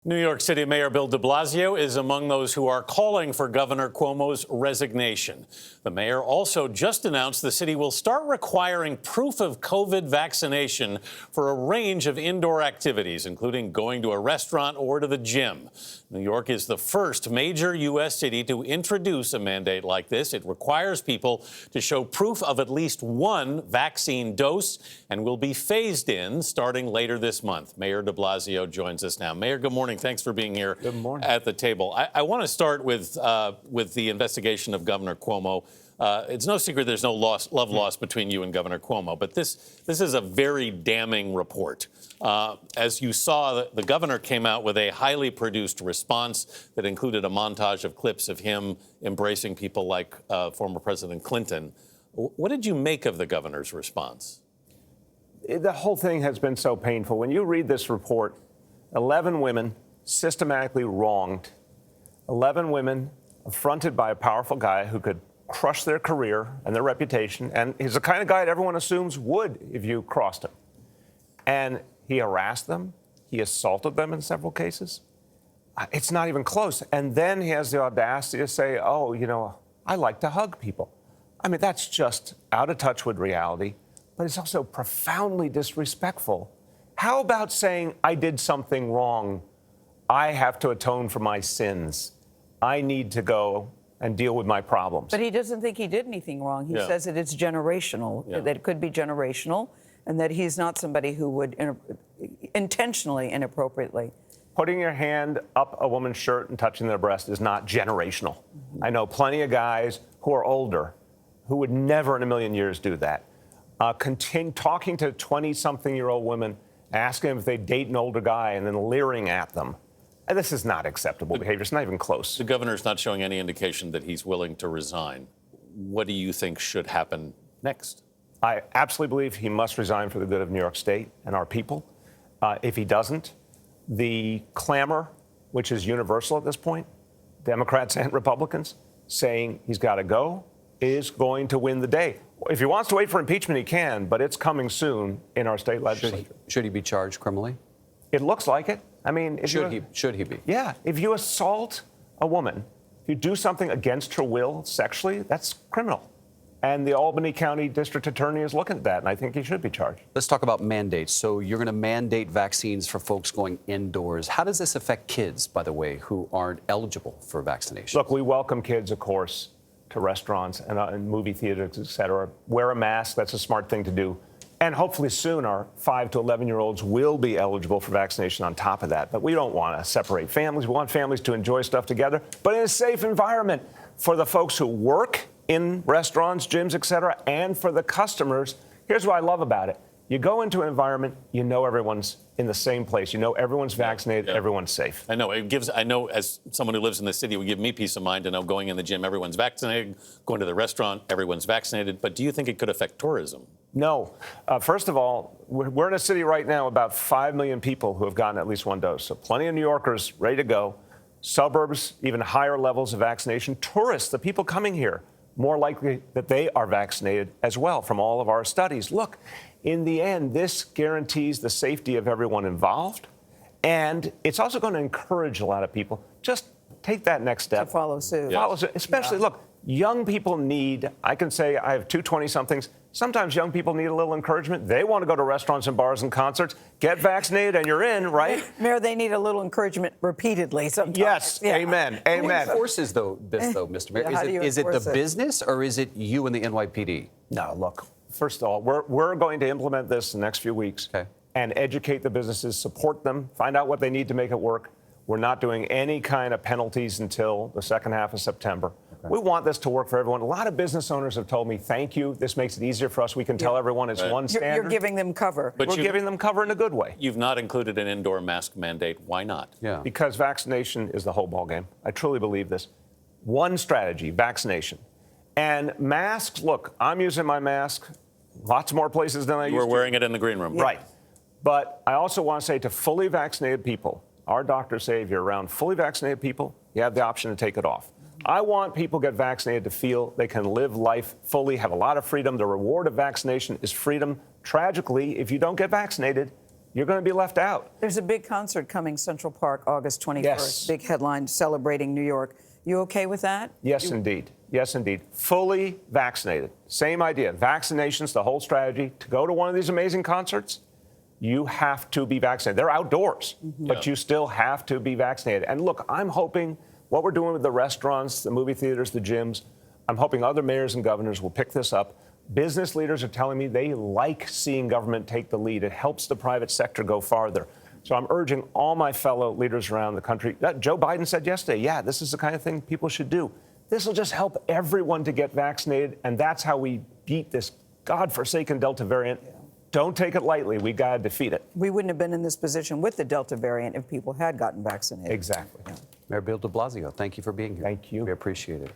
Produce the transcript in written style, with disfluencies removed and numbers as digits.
New York City Mayor Bill De Blasio is among those who are calling for Governor Cuomo's resignation. The mayor also just announced the city will start requiring proof of COVID vaccination for a range of indoor activities, including going to a restaurant or to the gym. New York is the first major U.S. city to introduce a mandate like this. It requires people to show proof of at least one vaccine dose and will be phased in starting later this month. Mayor De Blasio joins us now. Mayor, good morning. Thanks for being here at the table. I want to start with the investigation of Governor Cuomo. It's no secret there's no love lost between you and Governor Cuomo, but this is a very damning report. As you saw, the governor came out with a highly produced response that included a montage of clips of him embracing people like former President Clinton. What did you make of the governor's response? The whole thing has been so painful. When you read this report, 11 women systematically wronged, 11 women affronted by a powerful guy who could crush their career and their reputation, and he's the kind of guy that everyone assumes would if you crossed him. And he harassed them, he assaulted them in several cases. It's not even close. And then he has the audacity to say, oh, you know, I like to hug people. I mean, that's just out of touch with reality, but it's also profoundly disrespectful. How about saying, I did something wrong? I have to atone for my sins. I need to go and deal with my problems. But he doesn't think he did anything wrong. He says that it's generational, that it could be generational, and that he's not somebody who would intentionally inappropriately. Putting your hand up a woman's shirt and touching their breast is not generational. I know plenty of guys who are older who would never in a million years do that. Talking to 20-something-year-old women, asking them if they date an older guy and then leering at them. And this is not acceptable behavior. It's not even close. The governor's not showing any indication that he's willing to resign. What do you think should happen next? I absolutely believe he must resign for the good of New York State and our people. If he doesn't, the clamor, which is universal at this point, Democrats and Republicans, saying he's got to go, is going to win the day. If he wants to wait for impeachment, he can, but it's coming soon in our state legislature. Should he be charged criminally? It looks like it. I mean, should he be? Yeah. If you assault a woman, if you do something against her will sexually, that's criminal. And the Albany County District Attorney is looking at that, and I think he should be charged. Let's talk about mandates. So you're going to mandate vaccines for folks going indoors. How does this affect kids, by the way, who aren't eligible for vaccination? Look, we welcome kids, of course, to restaurants and movie theaters, et cetera. Wear a mask. That's a smart thing to do. And hopefully soon our 5 to 11-year-olds will be eligible for vaccination on top of that. But we don't want to separate families. We want families to enjoy stuff together, but in a safe environment for the folks who work in restaurants, gyms, et cetera, and for the customers. Here's what I love about it. You go into an environment, you know everyone's in the same place. You know everyone's vaccinated, everyone's safe. I know. I know as someone who lives in the city, it would give me peace of mind to know going in the gym, everyone's vaccinated, going to the restaurant, everyone's vaccinated. But do you think it could affect tourism? No. First of all, we're in a city right now, about 5 million people who have gotten at least one dose. So plenty of New Yorkers ready to go. Suburbs, even higher levels of vaccination. Tourists, the people coming here, more likely that they are vaccinated as well from all of our studies. Look, in the end, this guarantees the safety of everyone involved. And it's also going to encourage a lot of people. Just take that next step. To follow suit. Follow suit. Especially, look, young people need, I can say I have two 20-somethings. Sometimes young people need a little encouragement. They want to go to restaurants and bars and concerts. Get vaccinated and you're in, right? Mayor, they need a little encouragement repeatedly sometimes. Yes, amen, amen. Who enforces this, Mr. Mayor? Is it the business or is it you and the NYPD? No, look, first of all, we're going to implement this in the next few weeks and educate the businesses, support them, find out what they need to make it work. We're not doing any kind of penalties until the second half of September. We want this to work for everyone. A lot of business owners have told me, thank you. This makes it easier for us. We can tell everyone it's one standard. You're giving them cover. But we're giving them cover in a good way. You've not included an indoor mask mandate. Why not? Because vaccination is the whole ballgame. I truly believe this. One strategy, vaccination. And masks, look, I'm using my mask lots more places than I used to. You were wearing it in the green room. Right. But I also want to say to fully vaccinated people, our doctors say if you're around fully vaccinated people, you have the option to take it off. I want people to get vaccinated to feel they can live life fully, have a lot of freedom. The reward of vaccination is freedom. Tragically, if you don't get vaccinated, you're going to be left out. There's a big concert coming, Central Park, August 21st. Yes. Big headline celebrating New York. You okay with that? Yes, indeed. Yes, indeed. Fully vaccinated. Same idea. Vaccination's the whole strategy. To go to one of these amazing concerts, you have to be vaccinated. They're outdoors, but you still have to be vaccinated. And look, I'm hoping what we're doing with the restaurants, the movie theaters, the gyms, I'm hoping other mayors and governors will pick this up. Business leaders are telling me they like seeing government take the lead. It helps the private sector go farther. So I'm urging all my fellow leaders around the country. Joe Biden said yesterday, yeah, this is the kind of thing people should do. This will just help everyone to get vaccinated, and that's how we beat this godforsaken Delta variant. Don't take it lightly. We got to defeat it. We wouldn't have been in this position with the Delta variant if people had gotten vaccinated. Exactly. Yeah. Mayor Bill De Blasio, thank you for being here. Thank you. We appreciate it.